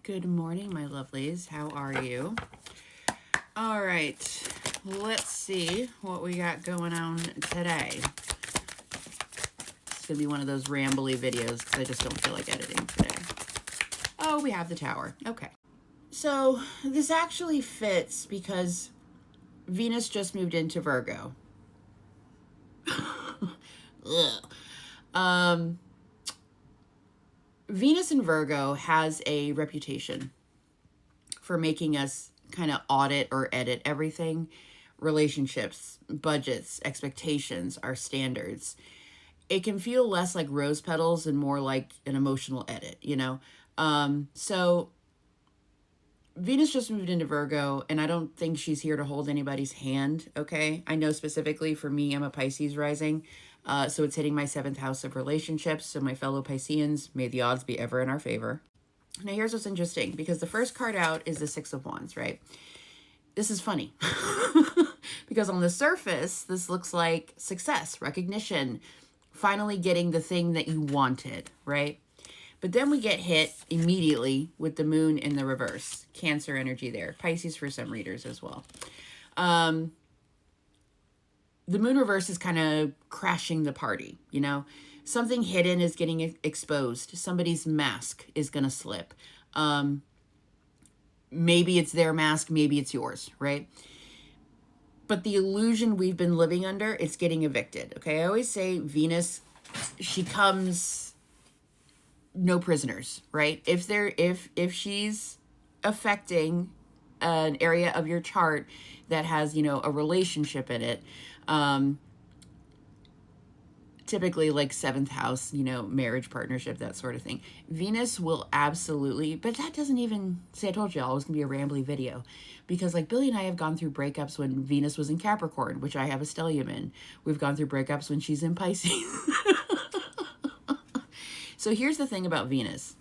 Good morning, my lovelies. How are you? All right, let's see what we got going on today. It's going to be one of those rambly videos because I just don't feel like editing today. Oh, we have the tower. Okay. So this actually fits because Venus just moved into Virgo. Venus in Virgo has a reputation for making us kind of audit or edit everything. Relationships, budgets, expectations, our standards. It can feel less like rose petals and more like an emotional edit, you know? So Venus just moved into Virgo, and I don't think she's here to hold anybody's hand, okay? I know specifically for me, I'm a Pisces rising, so it's hitting my 7th house of relationships. So my fellow Pisceans, may the odds be ever in our favor. Now, here's what's interesting, because the first card out is the 6 of Wands, right? This is funny because on the surface, this looks like success, recognition, finally getting the thing that you wanted, right? But then we get hit immediately with the moon in the reverse. Cancer energy there. Pisces for some readers as well. The moon reverse is kind of crashing the party, you know? Something hidden is getting exposed. Somebody's mask is going to slip. Maybe it's their mask, maybe it's yours, right? But the illusion we've been living under, it's getting evicted, okay? I always say Venus, she comes no prisoners, right? If she's affecting an area of your chart that has, a relationship in it, typically like 7th house, marriage, partnership, that sort of thing. Venus will absolutely, but that doesn't even, see, I told y'all it was going to be a rambly video because like Billy and I have gone through breakups when Venus was in Capricorn, which I have a stellium in. We've gone through breakups when she's in Pisces. So here's the thing about Venus.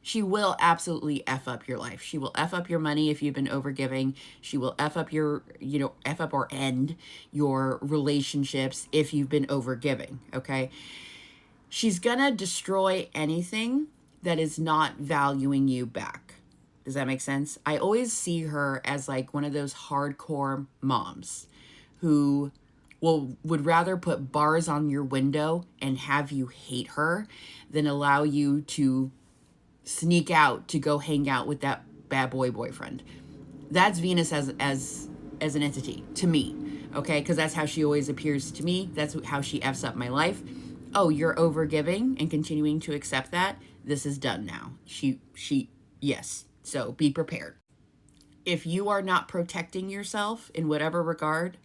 She will absolutely F up your life. She will F up your money if you've been overgiving. She will F up F up or end your relationships if you've been overgiving, okay? She's gonna destroy anything that is not valuing you back. Does that make sense? I always see her as like one of those hardcore moms who would rather put bars on your window and have you hate her than allow you to sneak out to go hang out with that bad boyfriend. That's Venus as an entity to me, okay? Because that's how she always appears to me. That's how she F's up my life. Oh, you're overgiving and continuing to accept that. This is done now. Yes. So be prepared. If you are not protecting yourself in whatever regard,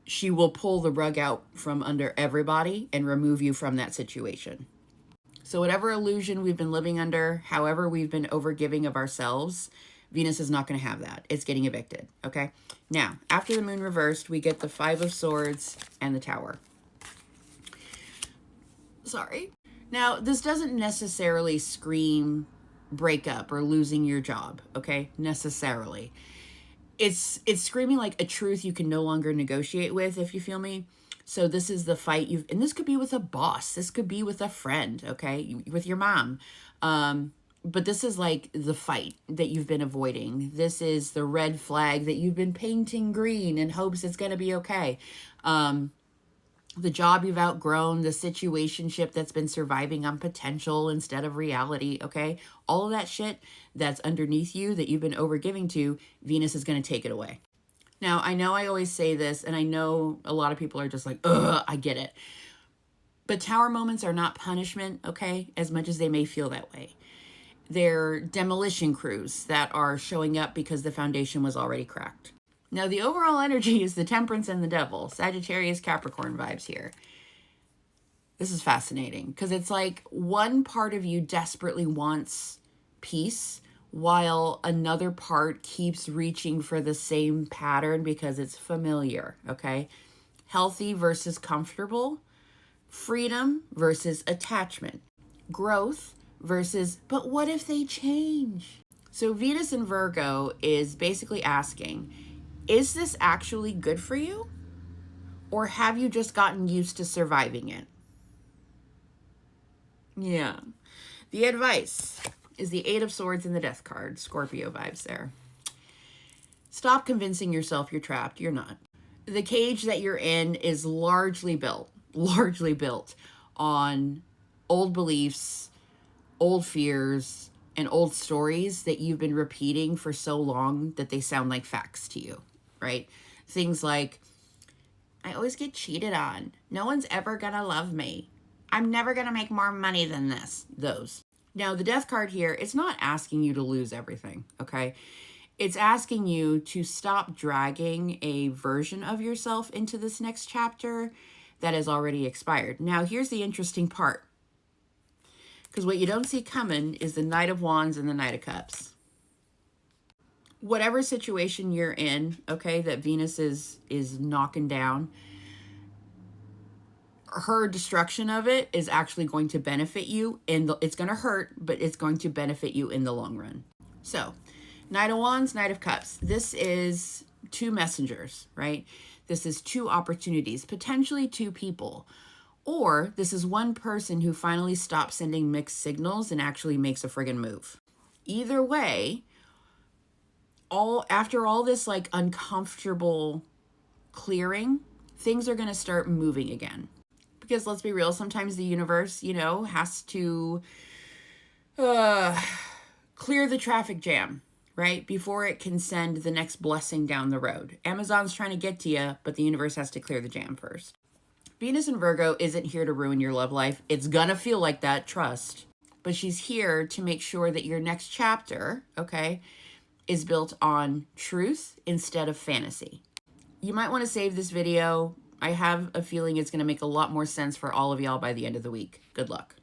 she will pull the rug out from under everybody and remove you from that situation. So whatever illusion we've been living under, however we've been overgiving of ourselves, Venus is not going to have that. It's getting evicted, okay? Now, after the moon reversed, we get the 5 of Swords and the Tower. Sorry. Now, this doesn't necessarily scream breakup or losing your job, okay? Necessarily. It's screaming like a truth you can no longer negotiate with, if you feel me. So this is the fight and this could be with a boss. This could be with a friend, okay? With your mom. But this is like the fight that you've been avoiding. This is the red flag that you've been painting green in hopes it's going to be okay. The job you've outgrown, the situationship that's been surviving on potential instead of reality, okay? All of that shit that's underneath you that you've been overgiving to, Venus is going to take it away. Now, I know I always say this, and I know a lot of people are just like, ugh, I get it. But tower moments are not punishment, okay? As much as they may feel that way. They're demolition crews that are showing up because the foundation was already cracked. Now, the overall energy is the Temperance and the Devil. Sagittarius, Capricorn vibes here. This is fascinating because it's like one part of you desperately wants peace while another part keeps reaching for the same pattern because it's familiar, okay? Healthy versus comfortable. Freedom versus attachment. Growth versus, but what if they change? So Venus in Virgo is basically asking, is this actually good for you? Or have you just gotten used to surviving it? Yeah. The advice. is the Eight of Swords and the Death card. Scorpio vibes there. Stop convincing yourself you're trapped. You're not. The cage that you're in is largely built on old beliefs, old fears, and old stories that you've been repeating for so long that they sound like facts to you, right? Things like, I always get cheated on. No one's ever gonna love me. I'm never gonna make more money than this. Those. Now, the Death card here, it's not asking you to lose everything, okay? It's asking you to stop dragging a version of yourself into this next chapter that has already expired. Now, here's the interesting part. Because what you don't see coming is the Knight of Wands and the Knight of Cups. Whatever situation you're in, okay, that Venus is knocking down, her destruction of it is actually going to benefit you. It's going to hurt, but it's going to benefit you in the long run. So, Knight of Wands, Knight of Cups. This is two messengers, right? This is two opportunities, potentially two people. Or this is one person who finally stops sending mixed signals and actually makes a friggin' move. Either way, after all this like uncomfortable clearing, things are going to start moving again. Because let's be real, sometimes the universe, has to clear the traffic jam, right? Before it can send the next blessing down the road. Amazon's trying to get to you, but the universe has to clear the jam first. Venus in Virgo isn't here to ruin your love life. It's gonna feel like that, trust. But she's here to make sure that your next chapter, okay, is built on truth instead of fantasy. You might want to save this video. I have a feeling it's going to make a lot more sense for all of y'all by the end of the week. Good luck.